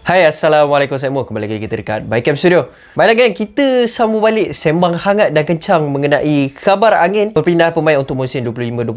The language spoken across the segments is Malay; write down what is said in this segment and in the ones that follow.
Hai, Assalamualaikum semua. Kembali lagi kita dekat Bycam Studio. Baiklah gang, kita sambung balik sembang hangat dan kencang mengenai khabar angin perpindahan pemain untuk musim 25-26.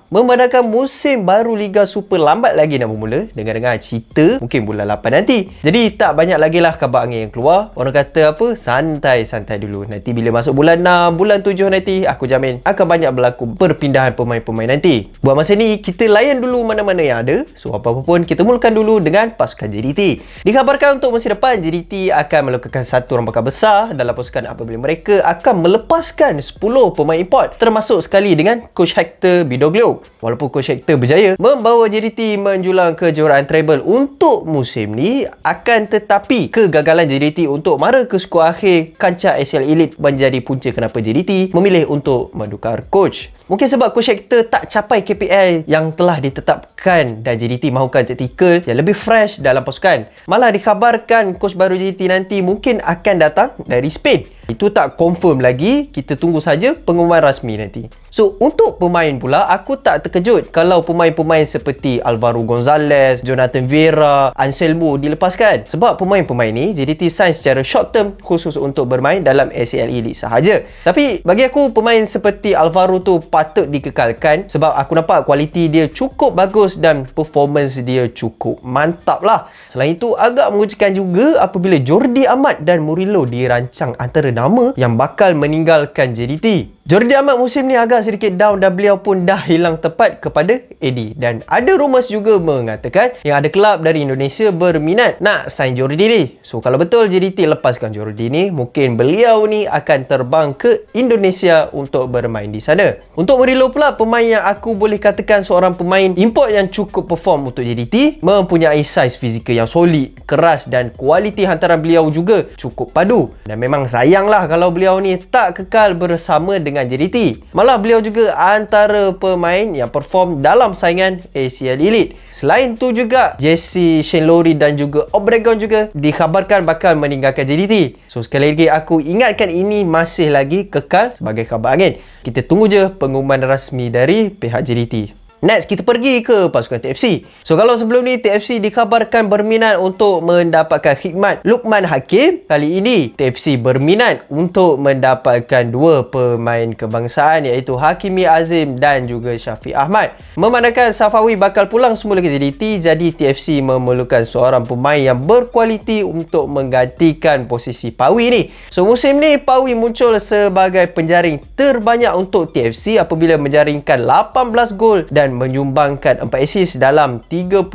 Memandangkan musim baru Liga Super lambat lagi nak bermula, dengar-dengar cerita mungkin bulan 8 nanti. Jadi tak banyak lagi lah khabar angin yang keluar. Orang kata apa? Santai-santai dulu. Nanti bila masuk bulan 6, bulan 7 nanti, aku jamin akan banyak berlaku perpindahan pemain-pemain nanti. Buat masa ni, kita layan dulu mana-mana yang ada. So apa-apa pun, kita mulakan dulu dengan pasukan JDT. Dikabarkan untuk musim depan, JDT akan melakukan satu rombakan besar dalam pasukan apabila mereka akan melepaskan 10 pemain import, termasuk sekali dengan Coach Hector Bidoglio. Walaupun Coach Hector berjaya membawa JDT menjulang kejuaraan treble untuk musim ni, akan tetapi kegagalan JDT untuk mara ke skuad akhir kancah ACL Elite menjadi punca kenapa JDT memilih untuk menukar coach. Mungkin sebab Coach Hector tak capai KPI yang telah ditetapkan dan JDT mahukan taktikal yang lebih fresh dalam pasukan. Malah dikhabarkan coach baru JDT nanti mungkin akan datang dari Spain. Itu tak confirm lagi, kita tunggu saja pengumuman rasmi nanti. So, untuk pemain pula, aku tak terkejut kalau pemain-pemain seperti Alvaro Gonzalez, Jonathan Vieira, Anselmo dilepaskan. Sebab pemain-pemain ni JDT sign secara short term khusus untuk bermain dalam ACL Elite sahaja. Tapi bagi aku, pemain seperti Alvaro tu patut dikekalkan sebab aku nampak kualiti dia cukup bagus dan performance dia cukup mantap lah. Selain itu, agak mengejutkan juga apabila Jordi Amat dan Murillo dirancang antara nama yang bakal meninggalkan JDT. Jordi Amat musim ni agak sedikit down dan beliau pun dah hilang tepat kepada Eddie. Dan ada rumours juga mengatakan yang ada kelab dari Indonesia berminat nak sign Jordi ni. So kalau betul JDT lepaskan Jordi ni, mungkin beliau ni akan terbang ke Indonesia untuk bermain di sana. Untuk Murillo pula, pemain yang aku boleh katakan seorang pemain import yang cukup perform untuk JDT, mempunyai saiz fizikal yang solid, keras dan kualiti hantaran beliau juga cukup padu. Dan memang sayanglah kalau beliau ni tak kekal bersama dengan JDT. Malah beliau juga antara pemain yang perform dalam saingan ACL Elite. Selain tu juga Jesse, Shane Lowry dan juga Obregon juga dikhabarkan bakal meninggalkan JDT. So sekali lagi aku ingatkan, ini masih lagi kekal sebagai khabar angin. Kita tunggu je pengumuman rasmi dari pihak JDT. Next, kita pergi ke pasukan TFC. So, kalau sebelum ni TFC dikhabarkan berminat untuk mendapatkan khidmat Luqman Hakim, kali ini TFC berminat untuk mendapatkan dua pemain kebangsaan iaitu Hakimi Azim dan juga Syafiq Ahmad. Memandangkan Safawi bakal pulang semula ke JDT, jadi TFC memerlukan seorang pemain yang berkualiti untuk menggantikan posisi Pawi ni. So, musim ni Pawi muncul sebagai penjaring terbanyak untuk TFC apabila menjaringkan 18 gol dan menyumbangkan 4 assist dalam 35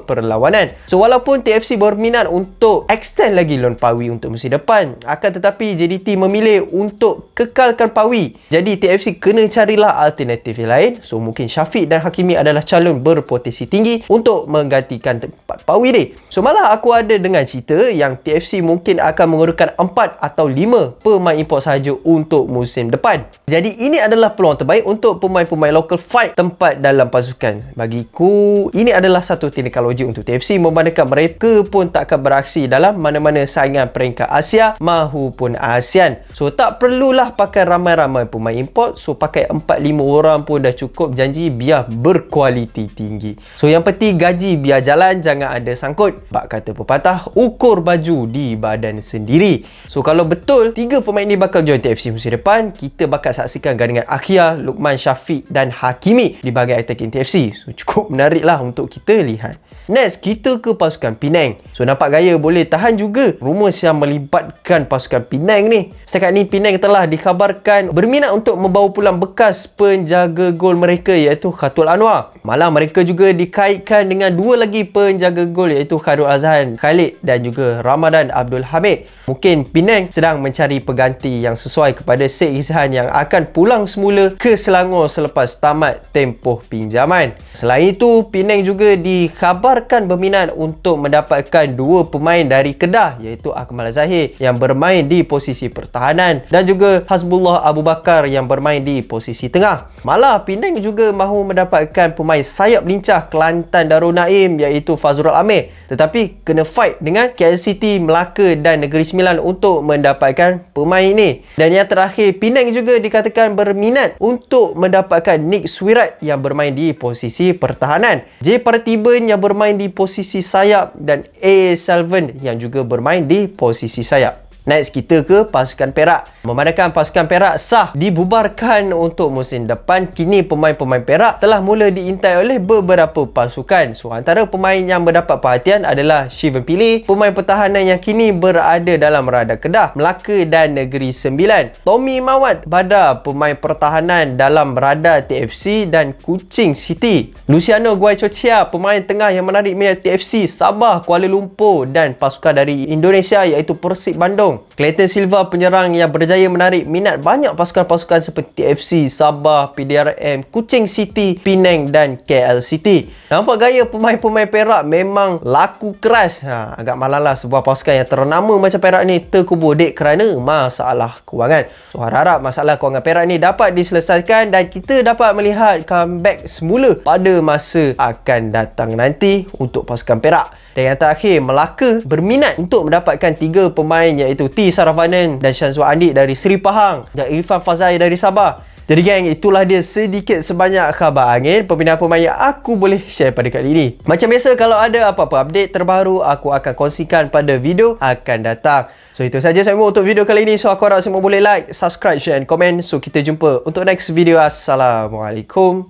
perlawanan. So walaupun TFC berminat untuk extend lagi loan Pawi untuk musim depan, akan tetapi JDT memilih untuk kekalkan Pawi. Jadi TFC kena carilah alternatif yang lain. So mungkin Syafiq dan Hakimi adalah calon berpotensi tinggi untuk menggantikan tempat Pawi ni. So malah aku ada dengar cerita yang TFC mungkin akan menguruskan 4 atau 5 pemain import sahaja untuk musim depan. Jadi ini adalah peluang terbaik untuk pemain-pemain lokal fight tempat dalam pasukan. Bagiku, ini adalah satu tindakan logik untuk TFC memandangkan mereka pun tak akan beraksi dalam mana-mana saingan peringkat Asia mahupun ASEAN. So tak perlulah pakai ramai-ramai pemain import. So pakai 4-5 orang pun dah cukup, janji biar berkualiti tinggi. So yang penting gaji biar jalan, jangan ada sangkut. Bak kata pepatah, ukur baju di badan sendiri. So kalau betul 3 pemain ni bakal join TFC musim depan, kita bakal saksikan gandingan Akhia, Luqman, Syafiq dan Hakimi di bahagian attacking TFC. So cukup menarik lah untuk kita lihat. Next, kita ke pasukan Penang. So nampak gaya boleh tahan juga rumours yang melibatkan pasukan Penang ni. Setakat ni Penang telah dikhabarkan berminat untuk membawa pulang bekas penjaga gol mereka iaitu Khatul Anwar. Malah mereka juga dikaitkan dengan 2 lagi penjaga gol iaitu Khairul Azhan Khalid dan juga Ramadan Abdul Hamid. Mungkin Penang sedang mencari pengganti yang sesuai kepada Syed Izhan yang akan pulang semula ke Selangor selepas tamat tempoh pinjaman. Selain itu, Penang juga dikhabarkan berminat untuk mendapatkan 2 pemain dari Kedah iaitu Akmal Zahir yang bermain di posisi pertahanan dan juga Hasbullah Abu Bakar yang bermain di posisi tengah. Malah Penang juga mahu mendapatkan pemain sayap lincah Kelantan Darul Naim iaitu Fazrul Amir, tetapi kena fight dengan KL City, Melaka dan Negeri Sembilan untuk mendapatkan pemain ini. Dan yang terakhir, Penang juga dikatakan berminat untuk mendapatkan Nick Swirat yang yang bermain di posisi pertahanan, J. Parthiban yang bermain di posisi sayap dan A. Selvin yang juga bermain di posisi sayap. Next, kita ke pasukan Perak. Memandangkan pasukan Perak sah dibubarkan untuk musim depan, kini pemain-pemain Perak telah mula diintai oleh beberapa pasukan. So, antara pemain yang mendapat perhatian adalah Shivan Pillay, pemain pertahanan yang kini berada dalam radar Kedah, Melaka dan Negeri Sembilan. Tommy Mawat Badar, pemain pertahanan dalam radar TFC dan Kuching City. Luciano Guaicochea, pemain tengah yang menarik minat TFC, Sabah, Kuala Lumpur dan pasukan dari Indonesia iaitu Persib Bandung. Clayton Silva, penyerang yang berjaya menarik minat banyak pasukan-pasukan seperti TFC, Sabah, PDRM, Kuching City, Penang dan KL City. Nampak gaya pemain-pemain Perak memang laku keras. Agak malanglah sebuah pasukan yang ternama macam Perak ni terkubur dek kerana masalah kewangan. So, harap masalah kewangan Perak ni dapat diselesaikan dan kita dapat melihat comeback semula pada masa akan datang nanti untuk pasukan Perak. Dan yang terakhir, Melaka berminat untuk mendapatkan 3 pemain iaitu T. Saravanan dan Syazwan Andik dari Seri Pahang dan Irfan Fazai dari Sabah. Jadi geng, itulah dia sedikit sebanyak khabar angin perpindahan pemain yang aku boleh share pada kali ini. Macam biasa, kalau ada apa-apa update terbaru, aku akan kongsikan pada video akan datang. So, itu saja semua untuk video kali ini. So, aku harap semua boleh like, subscribe, share dan komen. So, kita jumpa untuk next video. Assalamualaikum.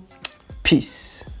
Peace.